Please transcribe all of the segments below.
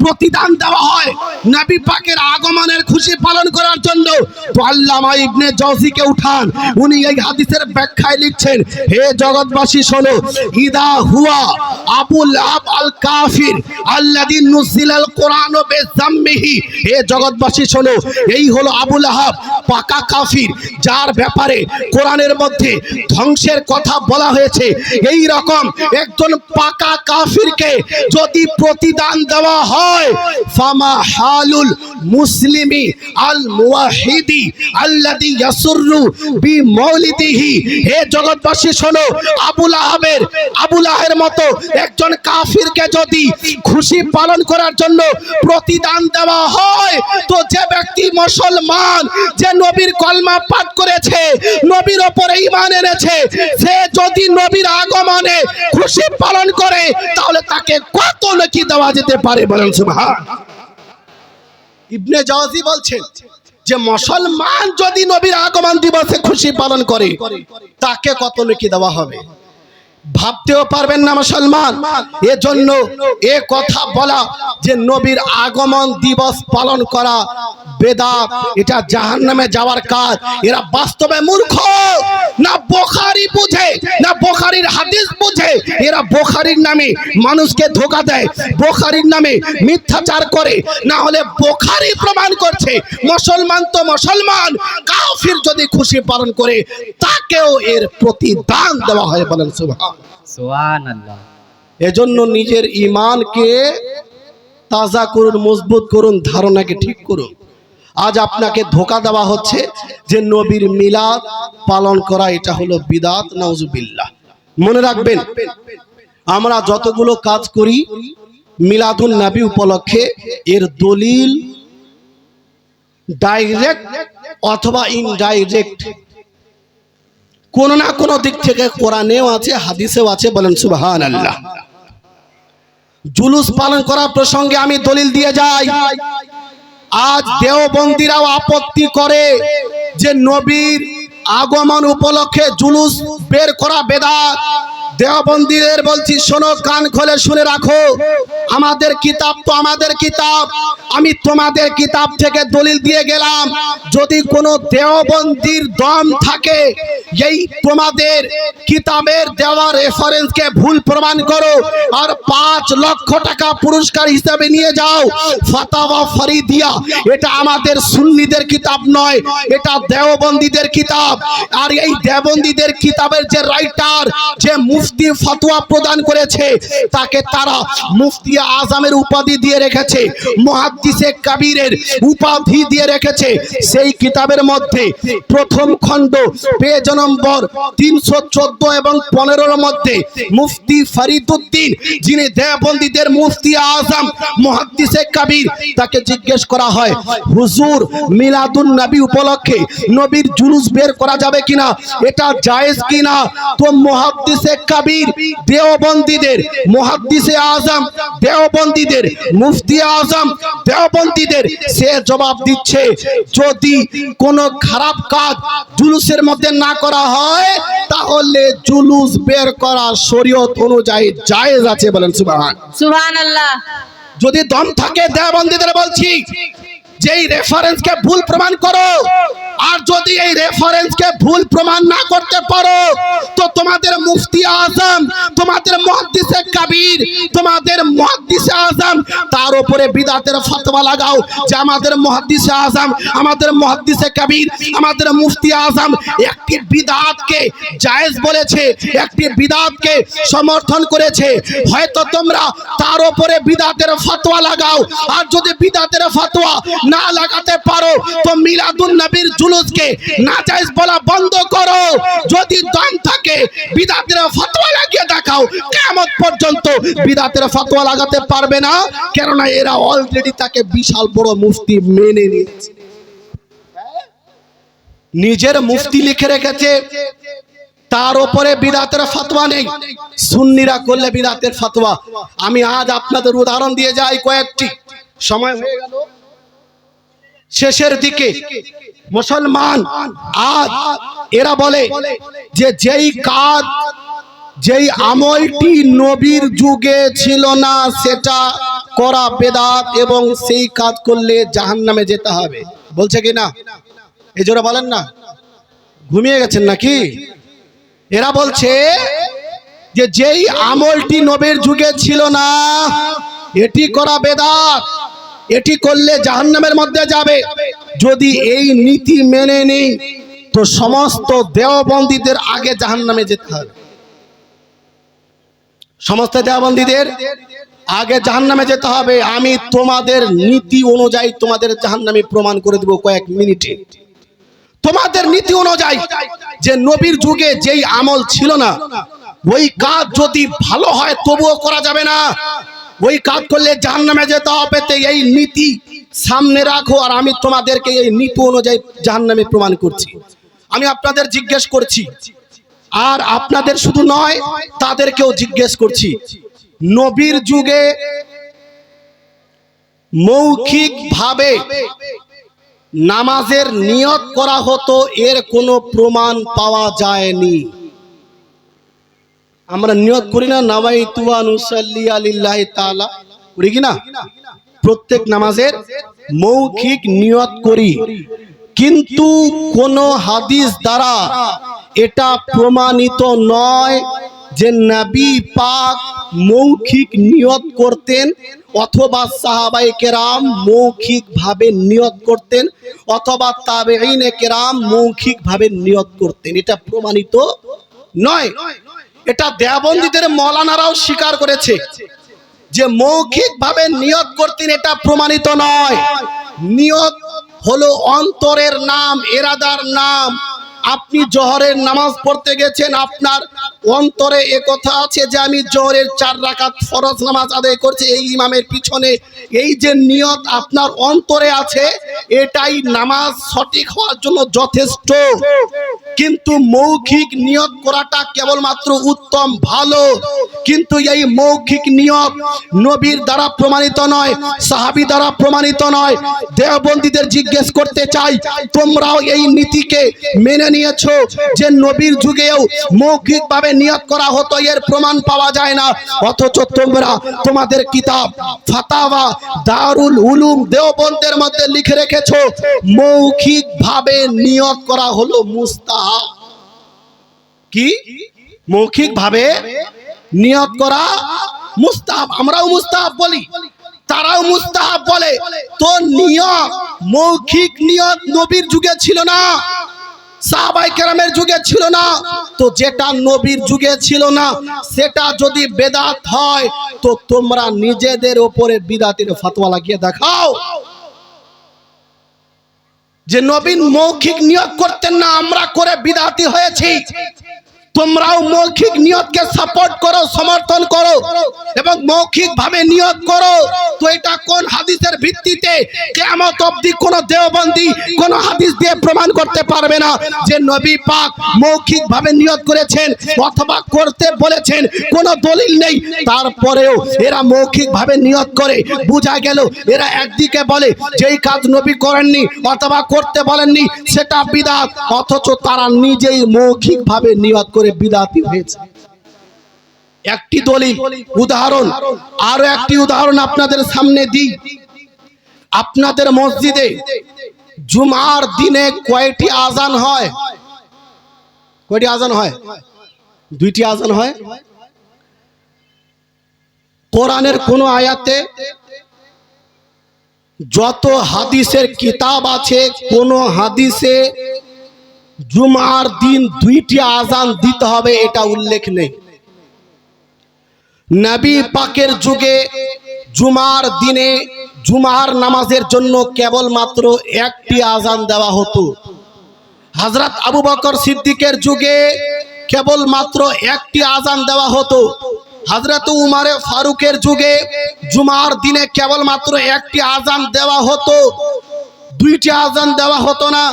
প্রতিদান দেওয়া হয় নবী পাকের আগমনের খুশি পালন করার জন্য। তো আল্লামা ইবনে জাওজিকে উঠান, উনি এই হাদিসের ব্যাখ্যায় লিখছেন, হে জগৎবাসী শোনো, ইদা হুয়া আবুল আব আল কাফির আল্লাযী নুজিলাল কোরআন বিযাম্মিহি, হে জগৎবাসী শোনো, এই হলো আবুল আহাব, পাকা কাফির, যার ব্যাপারে কোরআনের মধ্যে ধ্বংসের কথা বলা হয়েছে। এই রকম একজন পাকা কাফিরকে যদি প্রতিদান দেওয়া হয়, ফামা হালুল মুসলিমি আল মুওয়াহিদি আল্লাযী ইয়াসুররু বিমাউলিদিহি, হে জগৎবাসী শোনো, আবুল আহের মতো একজন কাফিরকে যদি খুশি পালন করার জন্য প্রতিদান দেওয়া হয়, তো যে ব্যক্তি মুসলমান, যে নবীর কলমা পাঠ করেছে, নবীর উপরে ঈমান এনেছে, সে যদি নবীর আগমনে খুশি পালন করে, তাহলে তাকে কত নেকি দেওয়া যেতে পারে, বলেন সুবহান। ইবনে জাওজি বলছেন যে মুসলমান যদি নবীর আগমন দিবসে খুশি পালন করে, তাকে কত নেকি দেওয়া হবে, ভাবতেও পারবেন না মুসলমান। এজন্য এ কথা বলা যে নবীর আগমন দিবস পালন করা বেদাত, এটা জাহান্নামে যাওয়ার কাজ। এরা বাস্তবে মূর্খ, না বুখারী বুঝে, না বুখারীর হাদিস বুঝে। এরা বুখারীর নামে মানুষকে ধোঁকা দেয়, বুখারীর নামে মিথ্যাচার করে, না হলে বুখারী প্রমাণ করছে মুসলমান তো মুসলমান, কাফির যদি খুশি পালন করে তাকেও এর প্রতিদান দেওয়া হয়, বলেন সুবহানাল্লাহ। এজন্য নিজের ঈমানকে তাজা করুন, মজবুত করুন, ধারণাকে ঠিক করুন। আজ আপনাকে ধোঁকা দেওয়া হচ্ছে যে নবীর মিলাদ পালন করা এটা হলো বিদআত, নাউজুবিল্লাহ। মনে রাখবেন, আমরা যতগুলো কাজ করি মিলাদুন নবী উপলক্ষে, এর দলিল ডাইরেক্ট অথবা ইনডাইরেক্ট কোন না কোন দিক থেকে কোরআনেও আছে, হাদিসেও আছে, বলেন সুবহানাল্লাহ। জুলুস পালন করার প্রসঙ্গে আমি দলিল দিয়ে যাই। আজ দেওবন্দীরাও আপত্তি করে যে নবীর আগমন উপলক্ষে জুলুস বের করা বেদাত। দেওবন্দীদের বলছি, শোনো, কান খুলে শুনে রাখো, আমাদের কিতাব তো আমাদের কিতাব, আমি তোমাদের কিতাব থেকে দলিল দিয়ে গেলাম। যদি কোনো দেওবন্দির দম থাকে, এই তোমাদের কিতাবের দেওয়া রেফারেন্সকে ভুল প্রমাণ করো আর 5 লক্ষ টাকা পুরস্কার হিসাবে নিয়ে যাও। ফাতাওয়া ফরিদিয়া, এটা আমাদের সুন্নিদের কিতাব নয়, এটা দেওবন্দীদের কিতাব। আর এই দেওবন্দীদের কিতাবের যে রাইটার, যে মুফতি ফতোয়া প্রদান করেছে, তাকে তারা মুফতি আজমের উপাধি দিয়ে রেখেছে, মুহাদ্দিসে কবিরের উপাধি দিয়ে রেখেছে। সেই কিতাবের মধ্যে প্রথম খণ্ড পেজ নম্বর 314 এবং 15 মধ্যে মুফতি ফরিদউদ্দিন, যিনি দেওবন্দীদের মুফতি আজম, মুহাদ্দিসে কবির, তাকে জিজ্ঞেস করা হয়, হুজুর মিলাদুন নবী উপলক্ষে নবীর জুলুস বের করা যাবে কিনা, এটা জায়েজ কিনা? তো মুহাদ্দিসে কবির দেওবন্দীদের, মুহাদ্দিসে আজম দেওবন্দীদের, মুফতি আজম দেওবন্দীদের, সে জবাব দিচ্ছে, যদি কোনো খারাপ কাজ জুলুসের মধ্যে না করা হয়, তাহলে জুলুস বের করা শরীয়ত অনুযায়ী জায়েজ আছে, বলেন সুবহানাল্লাহ। যদি দম থাকে, দেওবন্দীদের বলছি যে এই রেফারেন্সকে ভুল প্রমাণ করো, আর যদি এই রেফারেন্সকে ভুল প্রমাণ না করতে পারো, তো তোমাদের মুফতি আজম, তোমাদের মুহাদ্দিসে কবির, তোমাদের মুহাদ্দিসে আজম, তার উপরে বিদআতের ফতোয়া লাগাও যে আমাদের মুহাদ্দিসে আজম, আমাদের মুহাদ্দিসে কবির, আমাদের মুফতি আজম একটি বিদআতকে জায়েজ বলেছে, একটি বিদআতকে সমর্থন করেছে। হয়তো তোমরা তার উপরে বিদআতের ফতোয়া লাগাও, আর যদি বিদআতের ফতোয়া না লাগাতে পারো, তো মিলাদুন নবীর জুলুসকে নাজায়েজ বলা বন্ধ করো। যদি দম থাকে, বিদআতের ফতোয়া লাগিয়ে দেখাও। কিয়ামত পর্যন্ত বিদআতের ফতোয়া লাগাতে পারবে না, কেননা এরা অলরেডি তাকে বিশাল বড় মুফতি মেনে নিয়েছে। নিজের মুফতি লিখে রেখেছে, তার উপরে বিদআতের ফতোয়া নেই। সুন্নিরা করলে বিদআতের ফতোয়া। আমি আজ আপনাদের উদাহরণ দিয়ে যাই কয়েকটি, সময় হয়ে গেল শেষের দিকে। মুসলমান আজ এরা বলে যে যেই কাজ যেই আমলটি নবীর যুগে ছিল না সেটা করা বেদাত এবং সেই কাজ করলে জাহান্নামে যেতে হবে। বলছে কি না? এই জোরে বলেন না, ঘুমিয়ে গেছেন নাকি? এরা বলছে যে যেই আমলটি নবীর যুগে ছিল না এটি করা বেদাত, এটি করলে জাহান্নামের মধ্যে যাবে। যদি এই নীতি মেনে নেই তো সমস্ত দেওবন্দীদের আগে জাহান্নামে যেতে হবে। সমস্ত দেওবন্দীদের আগে জাহান্নামে যেতে হবে। আমি তোমাদের নীতি অনুযায়ী তোমাদের জাহান্নামে প্রমাণ করে দেব কয়েক মিনিটে। তোমাদের নীতি অনুযায়ী যে নবীর যুগে যেই আমল ছিল না ওই কাজ যদি ভালো হয় তবুও করা যাবে না, ওই কাজ করলে জাহান্নামে যেতে হবে। এই নীতি সামনে রাখো আর আমি তোমাদেরকে এই নীতি অনুযায়ী জাহান্নামে প্রমাণ করছি। আমি আপনাদের জিজ্ঞেস করছি, আর আপনাদের শুধু নয় তাদেরকেও জিজ্ঞেস করছি, নবীর যুগে মৌখিক ভাবে নামাজের নিয়ত করা হতো, এর কোনো প্রমাণ পাওয়া যায়নি। আমরা নিয়ত করি না, নাওয়াইতু আন উসাল্লি লিল্লাহি তাআলা, করি কি না? প্রত্যেক নামাজের মৌখিক নিয়ত করি, কিন্তু কোন হাদিস দ্বারা এটা প্রমাণিত নয় যে নবী পাক মৌখিক নিয়ত করতেন অথবা সাহাবায়ে কেরাম মৌখিক ভাবে নিয়ত করতেন অথবা তাবেঈনে কেরাম মৌখিক ভাবে নিয়ত করতেন। এটা প্রমাণিত নয়। এটা দেওবন্দীদের মৌলানারাও স্বীকার করেছে যে মৌখিক ভাবে নিয়ত করতেন, এটা প্রমাণিত নয়। নিয়ত হলো অন্তরের নাম, ইরাদার নাম। আপনি জোহরের নামাজ পড়তে গেছেন, আপনার অন্তরে একথা আছে যে আমি জোহরের 4 রাকাত ফরজ নামাজ আদায় করছি এই ইমামের পিছনে। এই যে নিয়ত আপনার অন্তরে আছে, এটাই নামাজ সঠিক হওয়ার জন্য যথেষ্ট। কিন্তু মৌখিক নিয়ত করাটা কেবলমাত্র উত্তম, ভালো, কিন্তু এই মৌখিক নিয়ত নবীর দ্বারা প্রমাণিত নয়, সাহাবী দ্বারা প্রমাণিত নয়। দেওবন্দীদের জিজ্ঞেস করতে চাই, তোমরাও এই নীতিকে মেনে নিয়েছো যে নবীর যুগেও মৌখিক ভাবে নিয়ত করা হতো, এর প্রমাণ পাওয়া যায় না, অথচ তোমরা তোমাদের কিতাব ফাতাওয়া দারুল উলুম দেওবন্দের মধ্যে লিখে রেখেছো মৌখিক ভাবে নিয়ত করা হলো মুস্তাহাব। কি? মৌখিক ভাবে নিয়ত করা মুস্তাহাব। আমরাও মুস্তাহাব বলি, তারাও মুস্তাহাব বলে। তো নিয়ত, মৌখিক নিয়ত নবীর যুগে ছিল না, সাহাবায়ে কেরামের যুগে ছিল না। তো যেটা নবীর যুগে ছিল না সেটা যদি বেদাত হয় তো তোমরা নিজেদের উপরে বিদাতের ফতোয়া লাগিয়ে দেখাও যে নবী মৌখিক নিয়ত করতেন না, আমরা করে বিদাতি হয়েছি। তোমরাও মৌখিক নিয়তকে সাপোর্ট করো, সমর্থন করো এবং মৌখিক ভাবে নিয়ত করো। তো এটা কোন হাদিসের ভিত্তিতে? কিয়ামত অবধি কোন দেওবন্দি কোন হাদিস দিয়ে প্রমাণ করতে পারবে না যে নবী পাক মৌখিক ভাবে নিয়ত করেছেন অথবা করতে বলেছেন। কোন দলিল নেই, তারপরেও এরা মৌখিক ভাবে নিয়ত করে। বোঝা গেল এরা একদিকে বলে যেই কাজ নবী করেননি অথবা করতে বলেননি সেটা বিদআত, অথচ তারা নিজেই মৌখিক ভাবে নিয়ত করে বিদাতি হয়েছে। একটি দলিল, উদাহরণ, আরো একটি উদাহরণ আপনাদের সামনে দিই। আপনাদের মসজিদে জুমার দিনে কয়টি আজান হয়? কয়টি আজান হয়? 2টি আজান হয়। কোরআনের কোন আয়াতে, যত হাদিসের কিতাব আছে কোন হাদিসে জুমার দিন 2টি আজান দিতে হবে এটা উল্লেখ নেই। নবী পাকের যুগে জুমার দিনে জুমার নামাজের জন্য কেবলমাত্র 1টি আজান দেওয়া হতো। হযরত আবু বকর সিদ্দিকের যুগে কেবলমাত্র 1টি আজান দেওয়া হতো। হযরত উমর ফারুকের যুগে জুমার দিনে কেবলমাত্র 1টি আজান দেওয়া হতো, 2টি আজান দেওয়া হতো না।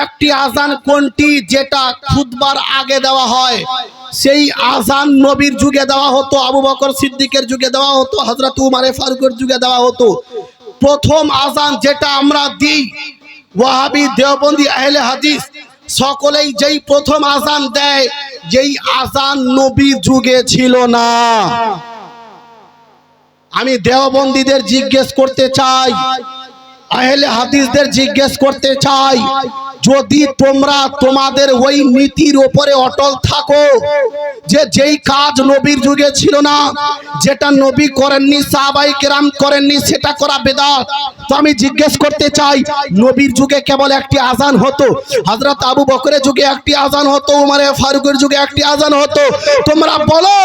1টি আজান কোনটি? যেটা খুতবার আগে দেওয়া হয়, সেই আজান নবীর যুগে দেওয়া হতো, আবু বকর সিদ্দিকের যুগে দেওয়া হতো, হযরত উমর ফারুকের যুগে দেওয়া হতো। প্রথম আজান যেটা আমরা দিই, ওয়াহাবি দেওবন্দি আহলে হাদিস সকলেই যেই প্রথম আজান দেয় যেই আজান নবী যুগে ছিল না। আমি দেওবন্দীদের জিজ্ঞেস করতে চাই, আহলে হাদিসদের জিজ্ঞেস করতে চাই, যদি তোমরা তোমাদের ওই নীতির উপরে অটল থাকো যে যেই কাজ নবীর যুগে ছিল না, যেটা নবী করেননি, সাহাবায়ে কেরাম করেননি, সেটা করা বেদাত। তো আমি জিজ্ঞেস করতে চাই, নবীর যুগে কেবল একটি আজান হতো, হযরত আবু বকরের যুগে একটি আজান হতো, উমরে ফারুকের যুগে একটি আজান হতো, তোমরা বলো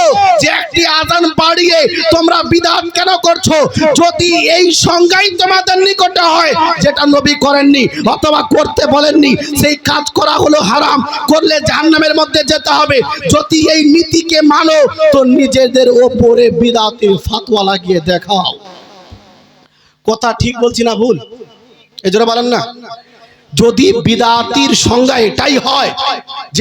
যে একটি আজান বাড়িয়ে তোমরা বিদআত কেন করছো? যদি এই সংজ্ঞাই তোমাদের নিকটে হয় যেটা নবী করেননি অথবা করতে বলেননি, সেই কাজ করা হলো হারাম, করলে জাহান্নামের মধ্যে যেতে হবে। যদি এই নীতিকে মানো তো নিজেদের ওপরে বিদআতের ফতোয়া লাগিয়ে দেখাও। কথা ঠিক বলছি না ভুল? এজন্য বলেন না, যদি বিদআতির সংজ্ঞা এটাই হয় যে